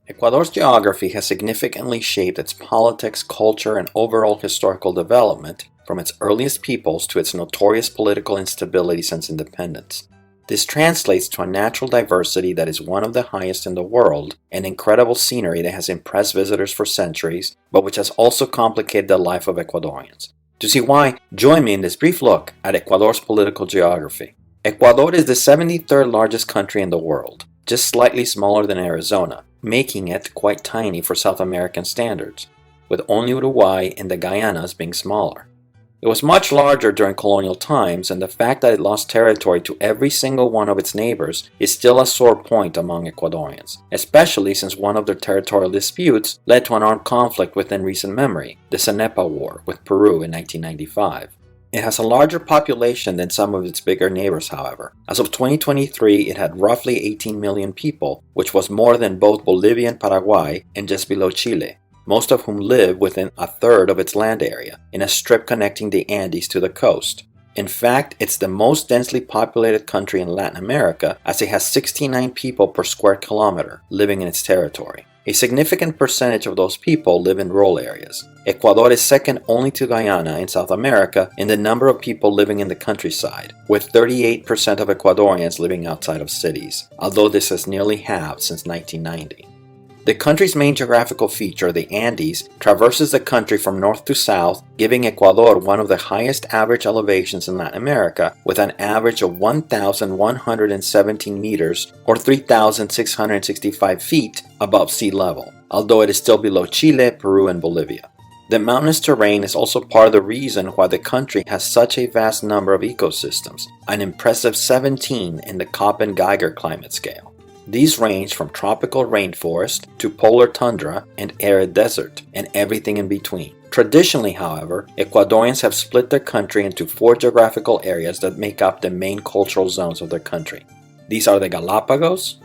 Ecuador's geography has significantly shaped its politics, culture, and overall historical development, from its earliest peoples to its notorious political instability since independence. This translates to a natural diversity that is one of the highest in the world, and incredible scenery that has impressed visitors for centuries, but which has also complicated the life of Ecuadorians. To see why, join me in this brief look at Ecuador's political geography. Ecuador is the 73rd largest country in the world, just slightly smaller than Arizona, making it quite tiny for South American standards, with only Uruguay and the Guyanas being smaller. It was much larger during colonial times, and the fact that it lost territory to every single one of its neighbors is still a sore point among Ecuadorians, especially since one of their territorial disputes led to an armed conflict within recent memory, the Cenepa War with Peru in 1995. It has a larger population than some of its bigger neighbors, however. As of 2023, it had roughly 18 million people, which was more than both Bolivia and Paraguay, and just below Chile, most of whom live within a third of its land area, in a strip connecting the Andes to the coast. In fact, it's the most densely populated country in Latin America, as it has 69 people per square kilometer living in its territory. A significant percentage of those people live in rural areas. Ecuador is second only to Guyana in South America in the number of people living in the countryside, with 38% of Ecuadorians living outside of cities, although this has nearly halved since 1990. The country's main geographical feature, the Andes, traverses the country from north to south, giving Ecuador one of the highest average elevations in Latin America, with an average of 1,117 meters or 3,665 feet above sea level, although it is still below Chile, Peru, and Bolivia. The mountainous terrain is also part of the reason why the country has such a vast number of ecosystems, an impressive 17 in the Köppen-Geiger climate scale. These range from tropical rainforest to polar tundra and arid desert, and everything in between. Traditionally, however, Ecuadorians have split their country into 4 geographical areas that make up the main cultural zones of their country. These are the Galapagos,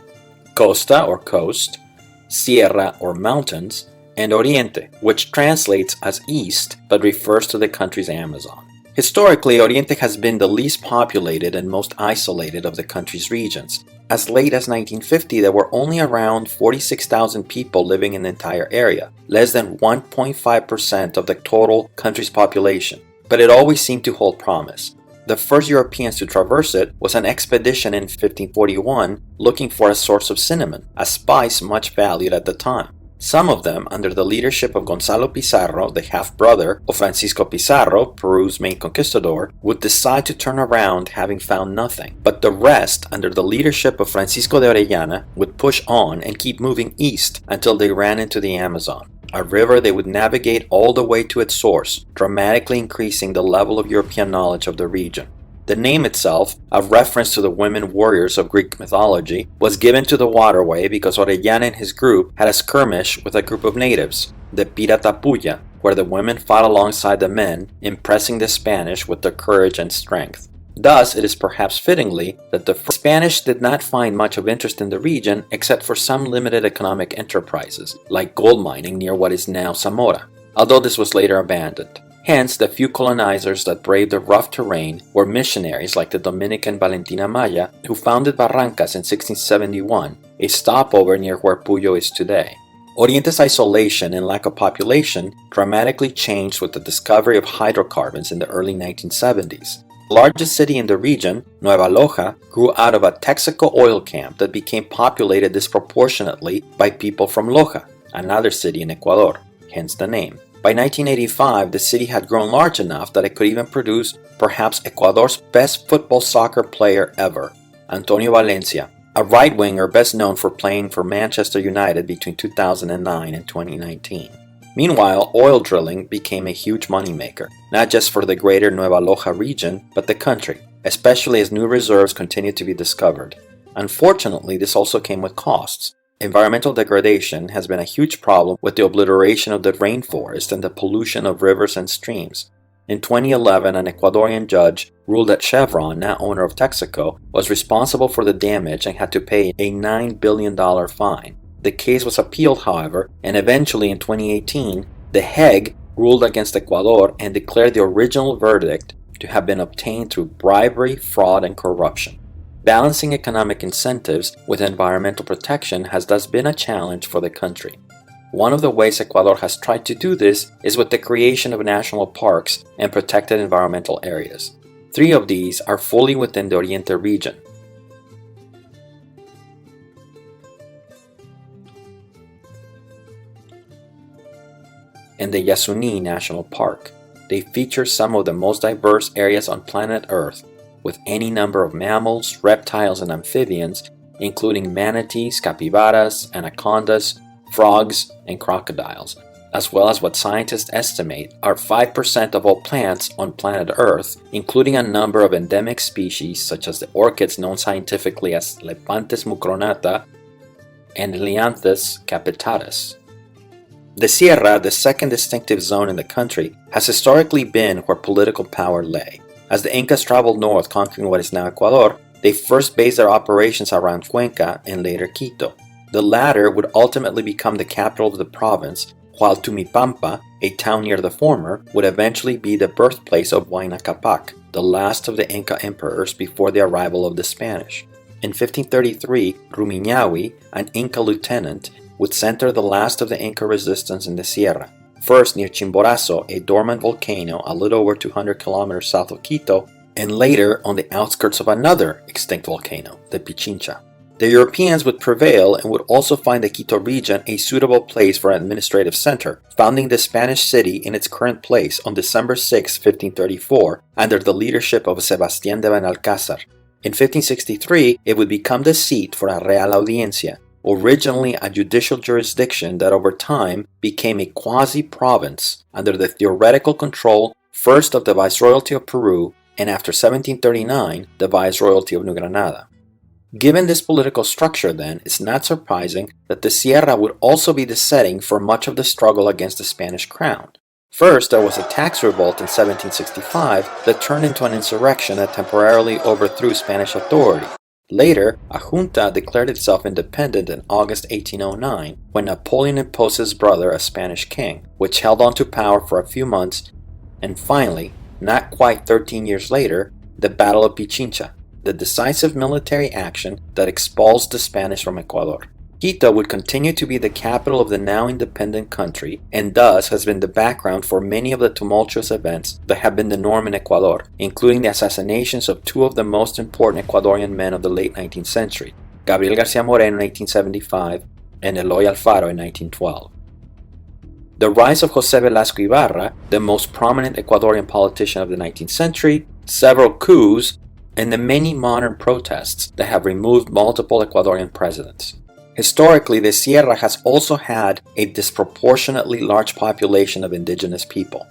Costa or coast, Sierra or mountains, and Oriente, which translates as east but refers to the country's Amazon. Historically, Oriente has been the least populated and most isolated of the country's regions. As late as 1950, there were only around 46,000 people living in the entire area, less than 1.5% of the total country's population, but it always seemed to hold promise. The first Europeans to traverse it was an expedition in 1541 looking for a source of cinnamon, a spice much valued at the time. Some of them, under the leadership of Gonzalo Pizarro, the half-brother of Francisco Pizarro, Peru's main conquistador, would decide to turn around having found nothing. But the rest, under the leadership of Francisco de Orellana, would push on and keep moving east until they ran into the Amazon, a river they would navigate all the way to its source, dramatically increasing the level of European knowledge of the region. The name itself, a reference to the women warriors of Greek mythology, was given to the waterway because Orellana and his group had a skirmish with a group of natives, the Piratapuya, where the women fought alongside the men, impressing the Spanish with their courage and strength. Thus, it is perhaps fittingly that the Spanish did not find much of interest in the region except for some limited economic enterprises, like gold mining near what is now Zamora, although this was later abandoned. Hence, the few colonizers that braved the rough terrain were missionaries like the Dominican Valentina Maya, who founded Barrancas in 1671, a stopover near where Puyo is today. Oriente's isolation and lack of population dramatically changed with the discovery of hydrocarbons in the early 1970s. The largest city in the region, Nueva Loja, grew out of a Texaco oil camp that became populated disproportionately by people from Loja, another city in Ecuador, hence the name. By 1985, the city had grown large enough that it could even produce perhaps Ecuador's best football-soccer player ever, Antonio Valencia, a right-winger best known for playing for Manchester United between 2009 and 2019. Meanwhile, oil drilling became a huge moneymaker, not just for the greater Nueva Loja region, but the country, especially as new reserves continued to be discovered. Unfortunately, this also came with costs. Environmental degradation has been a huge problem with the obliteration of the rainforest and the pollution of rivers and streams. In 2011, an Ecuadorian judge ruled that Chevron, now owner of Texaco, was responsible for the damage and had to pay a $9 billion fine. The case was appealed, however, and eventually in 2018, the Hague ruled against Ecuador and declared the original verdict to have been obtained through bribery, fraud, and corruption. Balancing economic incentives with environmental protection has thus been a challenge for the country. One of the ways Ecuador has tried to do this is with the creation of national parks and protected environmental areas. 3 of these are fully within the Oriente region. And the Yasuní National Park. They feature some of the most diverse areas on planet Earth, with any number of mammals, reptiles, and amphibians, including manatees, capybaras, anacondas, frogs, and crocodiles, as well as what scientists estimate are 5% of all plants on planet Earth, including a number of endemic species such as the orchids known scientifically as Lepanthes mucronata and Lianthes capitatus. The Sierra, the second distinctive zone in the country, has historically been where political power lay. As the Incas traveled north conquering what is now Ecuador, they first based their operations around Cuenca and later Quito. The latter would ultimately become the capital of the province, while Tumipampa, a town near the former, would eventually be the birthplace of Huayna Capac, the last of the Inca emperors before the arrival of the Spanish. In 1533, Rumiñahui, an Inca lieutenant, would center the last of the Inca resistance in the Sierra, first near Chimborazo, a dormant volcano a little over 200 kilometers south of Quito, and later on the outskirts of another extinct volcano, the Pichincha. The Europeans would prevail and would also find the Quito region a suitable place for an administrative center, founding the Spanish city in its current place on December 6, 1534, under the leadership of Sebastián de Benalcázar. In 1563, it would become the seat for a Real Audiencia, originally a judicial jurisdiction that over time became a quasi-province under the theoretical control first of the Viceroyalty of Peru and after 1739 the Viceroyalty of New Granada. Given this political structure then, it's not surprising that the Sierra would also be the setting for much of the struggle against the Spanish crown. First, there was a tax revolt in 1765 that turned into an insurrection that temporarily overthrew Spanish authority. Later, a junta declared itself independent in August 1809 when Napoleon imposed his brother as Spanish king, which held on to power for a few months, and finally, not quite 13 years later, the Battle of Pichincha, the decisive military action that expulsed the Spanish from Ecuador. Quito would continue to be the capital of the now independent country and thus has been the background for many of the tumultuous events that have been the norm in Ecuador, including the assassinations of 2 of the most important Ecuadorian men of the late 19th century, Gabriel García Moreno in 1875 and Eloy Alfaro in 1912. The rise of José Velasco Ibarra, the most prominent Ecuadorian politician of the 19th century, several coups, and the many modern protests that have removed multiple Ecuadorian presidents. Historically, the Sierra has also had a disproportionately large population of indigenous people.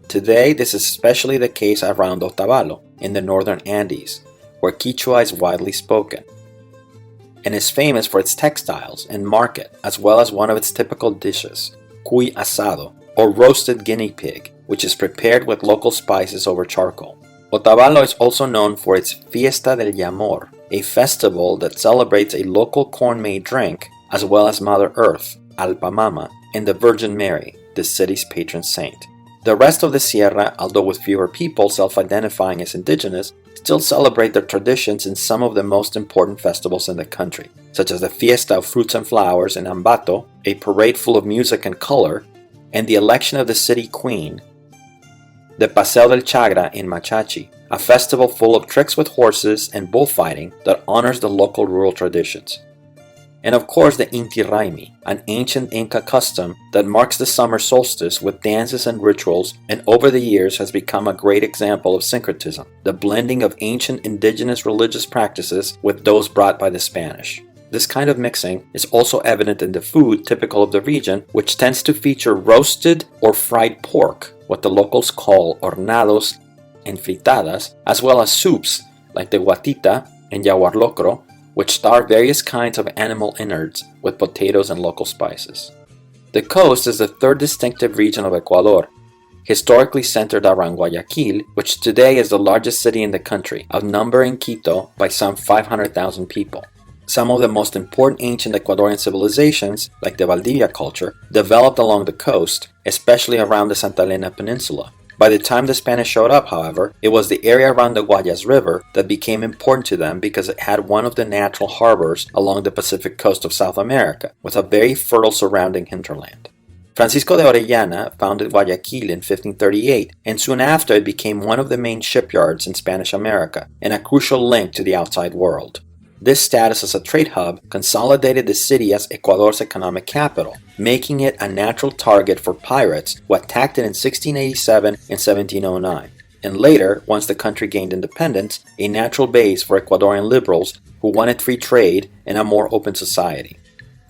Today, this is especially the case around Otavalo, in the northern Andes, where Quechua is widely spoken, and is famous for its textiles and market, as well as one of its typical dishes, cuy asado, or roasted guinea pig, which is prepared with local spices over charcoal. Otavalo is also known for its Fiesta del Yamor, a festival that celebrates a local corn-made drink, as well as Mother Earth, Alpamama, and the Virgin Mary, the city's patron saint. The rest of the Sierra, although with fewer people self-identifying as indigenous, still celebrate their traditions in some of the most important festivals in the country, such as the Fiesta of Fruits and Flowers in Ambato, a parade full of music and color, and the election of the city queen, the Paseo del Chagra in Machachi, a festival full of tricks with horses and bullfighting that honors the local rural traditions. And of course the Inti Raymi, an ancient Inca custom that marks the summer solstice with dances and rituals and over the years has become a great example of syncretism, the blending of ancient indigenous religious practices with those brought by the Spanish. This kind of mixing is also evident in the food typical of the region, which tends to feature roasted or fried pork, what the locals call hornados and fritadas, as well as soups like the guatita and yaguar locro, which star various kinds of animal innards with potatoes and local spices. The coast is the third distinctive region of Ecuador, historically centered around Guayaquil, which today is the largest city in the country, outnumbering Quito by some 500,000 people. Some of the most important ancient Ecuadorian civilizations, like the Valdivia culture, developed along the coast, especially around the Santa Elena Peninsula. By the time the Spanish showed up, however, it was the area around the Guayas River that became important to them because it had one of the natural harbors along the Pacific coast of South America, with a very fertile surrounding hinterland. Francisco de Orellana founded Guayaquil in 1538, and soon after it became one of the main shipyards in Spanish America and a crucial link to the outside world. This status as a trade hub consolidated the city as Ecuador's economic capital, making it a natural target for pirates who attacked it in 1687 and 1709, and later, once the country gained independence, a natural base for Ecuadorian liberals who wanted free trade and a more open society.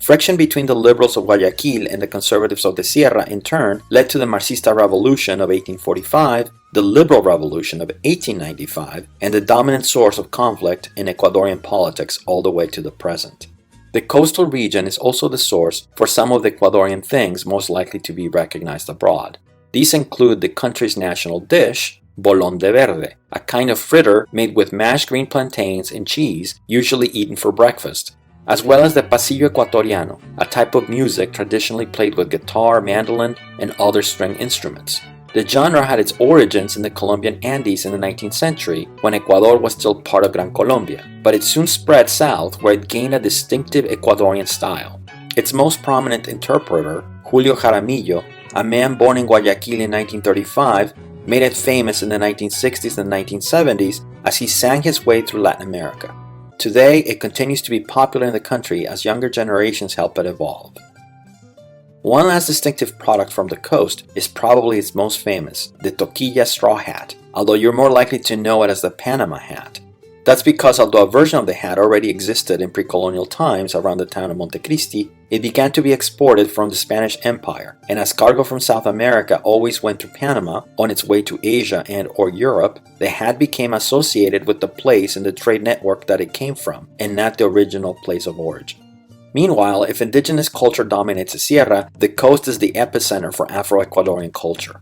Friction between the liberals of Guayaquil and the conservatives of the Sierra in turn led to the Marxista Revolution of 1845, the Liberal Revolution of 1895, and the dominant source of conflict in Ecuadorian politics all the way to the present. The coastal region is also the source for some of the Ecuadorian things most likely to be recognized abroad. These include the country's national dish, bolón de verde, a kind of fritter made with mashed green plantains and cheese, usually eaten for breakfast, as well as the pasillo ecuatoriano, a type of music traditionally played with guitar, mandolin, and other string instruments. The genre had its origins in the Colombian Andes in the 19th century, when Ecuador was still part of Gran Colombia, but it soon spread south where it gained a distinctive Ecuadorian style. Its most prominent interpreter, Julio Jaramillo, a man born in Guayaquil in 1935, made it famous in the 1960s and 1970s as he sang his way through Latin America. Today, it continues to be popular in the country as younger generations help it evolve. One last distinctive product from the coast is probably its most famous, the toquilla straw hat, although you're more likely to know it as the Panama hat. That's because although a version of the hat already existed in pre-colonial times around the town of Montecristi, it began to be exported from the Spanish Empire, and as cargo from South America always went through Panama on its way to Asia and or Europe, the hat became associated with the place in the trade network that it came from, and not the original place of origin. Meanwhile, if indigenous culture dominates the Sierra, the coast is the epicenter for Afro-Ecuadorian culture.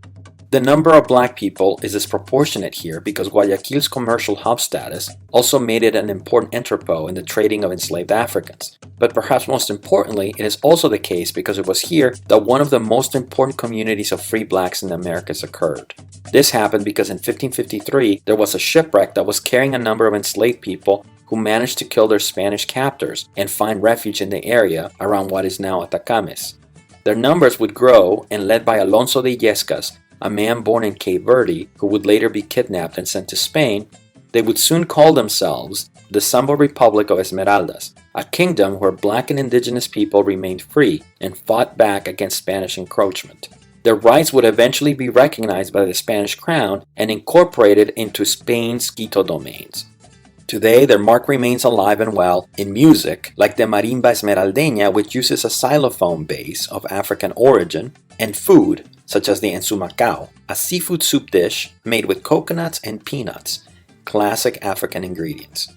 The number of black people is disproportionate here because Guayaquil's commercial hub status also made it an important entrepot in the trading of enslaved Africans. But perhaps most importantly, it is also the case because it was here that one of the most important communities of free blacks in the Americas occurred. This happened because in 1553 there was a shipwreck that was carrying a number of enslaved people who managed to kill their Spanish captors and find refuge in the area around what is now Atacames. Their numbers would grow, and led by Alonso de Illescas, a man born in Cape Verde who would later be kidnapped and sent to Spain, they would soon call themselves the Sambo Republic of Esmeraldas, a kingdom where black and indigenous people remained free and fought back against Spanish encroachment. Their rights would eventually be recognized by the Spanish crown and incorporated into Spain's Quito domains. Today, their mark remains alive and well in music, like the marimba esmeraldeña, which uses a xylophone bass of African origin, and food, such as the ensumacao, a seafood soup dish made with coconuts and peanuts, classic African ingredients.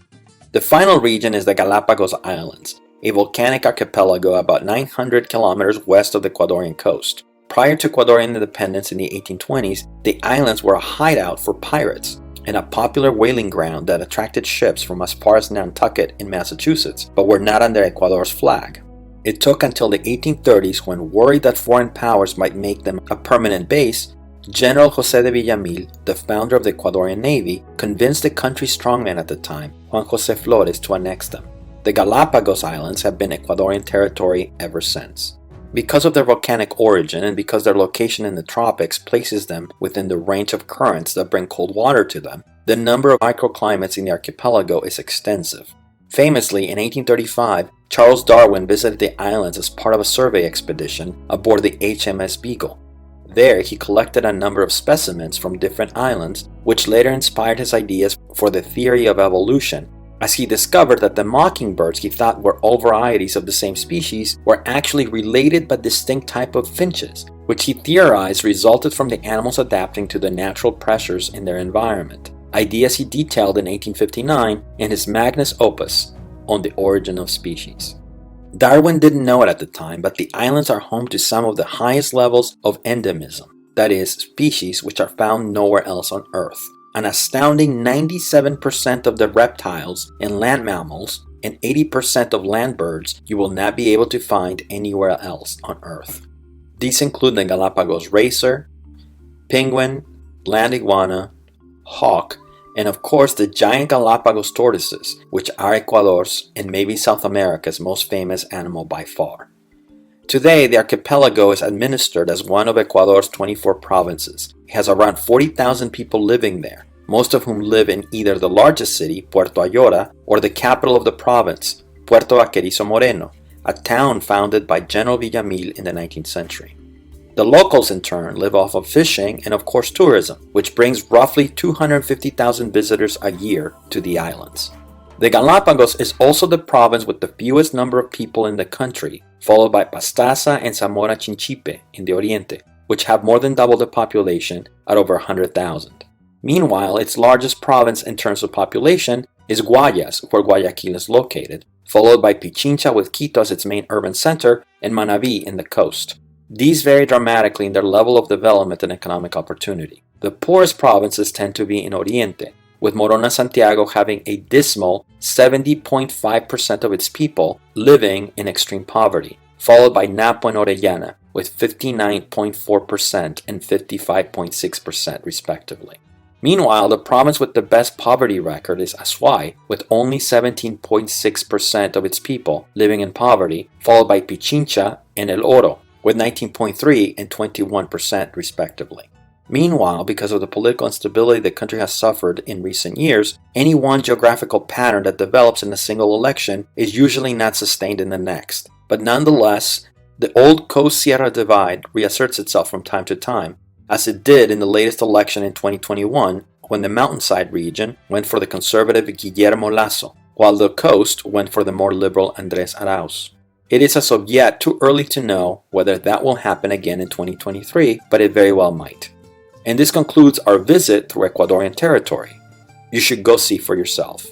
The final region is the Galapagos Islands, a volcanic archipelago about 900 kilometers west of the Ecuadorian coast. Prior to Ecuadorian independence in the 1820s, the islands were a hideout for pirates and a popular whaling ground that attracted ships from as far as Nantucket in Massachusetts, but were not under Ecuador's flag. It took until the 1830s when, worried that foreign powers might make them a permanent base, General José de Villamil, the founder of the Ecuadorian Navy, convinced the country's strongman at the time, Juan José Flores, to annex them. The Galapagos Islands have been Ecuadorian territory ever since. Because of their volcanic origin and because their location in the tropics places them within the range of currents that bring cold water to them, the number of microclimates in the archipelago is extensive. Famously, in 1835, Charles Darwin visited the islands as part of a survey expedition aboard the HMS Beagle. There, he collected a number of specimens from different islands, which later inspired his ideas for the theory of evolution, as he discovered that the mockingbirds he thought were all varieties of the same species were actually related but distinct type of finches, which he theorized resulted from the animals adapting to the natural pressures in their environment, ideas he detailed in 1859 in his magnus opus on the origin of species. Darwin didn't know it at the time, but the islands are home to some of the highest levels of endemism, that is, species which are found nowhere else on Earth. An astounding 97% of the reptiles and land mammals and 80% of land birds you will not be able to find anywhere else on Earth. These include the Galapagos racer, penguin, land iguana, hawk, and of course the giant Galapagos tortoises, which are Ecuador's and maybe South America's most famous animal by far. Today, the archipelago is administered as one of Ecuador's 24 provinces. It has around 40,000 people living there, most of whom live in either the largest city, Puerto Ayora, or the capital of the province, Puerto Vaquerizo Moreno, a town founded by General Villamil in the 19th century. The locals, in turn, live off of fishing and, of course, tourism, which brings roughly 250,000 visitors a year to the islands. The Galapagos is also the province with the fewest number of people in the country, followed by Pastaza and Zamora Chinchipe in the Oriente, which have more than double the population at over 100,000. Meanwhile, its largest province in terms of population is Guayas, where Guayaquil is located, followed by Pichincha with Quito as its main urban center and Manabí in the coast. These vary dramatically in their level of development and economic opportunity. The poorest provinces tend to be in Oriente, with Morona Santiago having a dismal 70.5% of its people living in extreme poverty, followed by Napo and Orellana with 59.4% and 55.6% respectively. Meanwhile, the province with the best poverty record is Azuay, with only 17.6% of its people living in poverty, followed by Pichincha and El Oro, with 19.3% and 21% respectively. Meanwhile, because of the political instability the country has suffered in recent years, any one geographical pattern that develops in a single election is usually not sustained in the next. But nonetheless, the old Coast-Sierra divide reasserts itself from time to time, as it did in the latest election in 2021, when the mountainside region went for the conservative Guillermo Lasso, while the coast went for the more liberal Andrés Arauz. It is as of yet too early to know whether that will happen again in 2023, but it very well might. And this concludes our visit through Ecuadorian territory. You should go see for yourself.